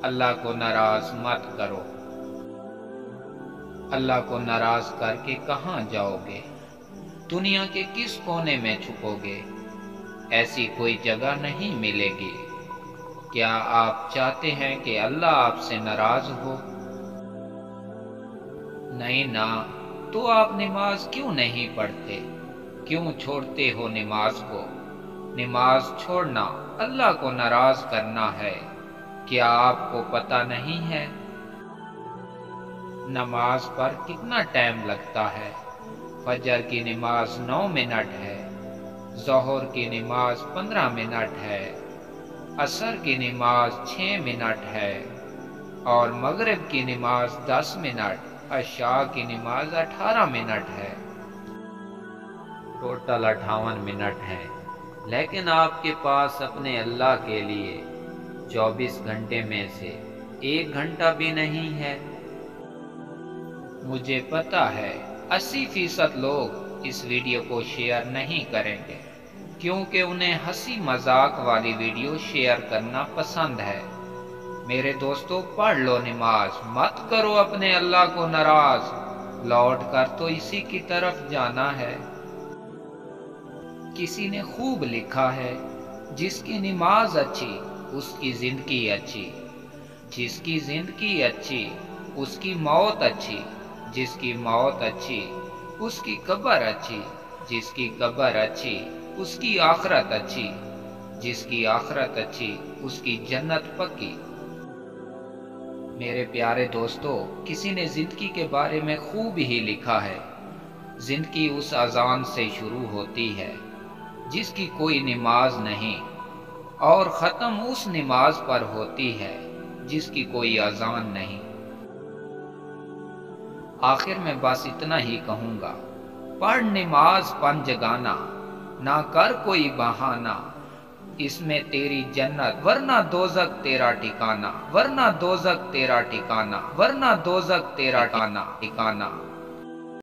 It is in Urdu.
اللہ کو ناراض مت کرو۔ اللہ کو ناراض کر کے کہاں جاؤ گے؟ دنیا کے کس کونے میں چھپو گے؟ ایسی کوئی جگہ نہیں ملے گی۔ کیا آپ چاہتے ہیں کہ اللہ آپ سے ناراض ہو؟ نہیں نا، تو آپ نماز کیوں نہیں پڑھتے؟ کیوں چھوڑتے ہو نماز کو؟ نماز چھوڑنا اللہ کو ناراض کرنا ہے۔ کیا آپ کو پتہ نہیں ہے؟ نماز پر کتنا ٹائم لگتا ہے؟ فجر کی نماز 9 منٹ ہے، ظہر کی نماز 15 منٹ ہے، عصر کی نماز 6 منٹ ہے، اور مغرب کی نماز 10 منٹ، عشاء کی نماز 18 منٹ ہے۔ ٹوٹل 58 منٹ ہے، لیکن آپ کے پاس اپنے اللہ کے لیے 24 گھنٹے میں سے 1 گھنٹہ بھی نہیں ہے۔ مجھے پتا ہے 80% لوگ اس ویڈیو کو شیئر نہیں کریں گے، کیونکہ انہیں ہنسی مذاق والی ویڈیو شیئر کرنا پسند ہے۔ میرے دوستو، پڑھ لو نماز، مت کرو اپنے اللہ کو ناراض، لوٹ کر تو اسی کی طرف جانا ہے۔ کسی نے خوب لکھا ہے، جس کی نماز اچھی اس کی زندگی اچھی، جس کی زندگی اچھی اس کی موت اچھی، جس کی موت اچھی اس کی قبر اچھی، جس کی قبر اچھی اس کی آخرت اچھی، جس کی آخرت اچھی اس کی جنت پکی۔ میرے پیارے دوستو، کسی نے زندگی کے بارے میں خوب ہی لکھا ہے، زندگی اس اذان سے شروع ہوتی ہے جس کی کوئی نماز نہیں، اور ختم اس نماز پر ہوتی ہے جس کی کوئی اذان نہیں۔ آخر میں بس اتنا ہی کہوں گا، پڑھ نماز پن جگانا، نہ کر کوئی بہانہ، اس میں تیری جنت ورنہ دوزخ تیرا ٹھکانہ، ورنہ دوزخ تیرا ٹھکانہ، ورنہ دوزخ تیرا ٹھکانہ۔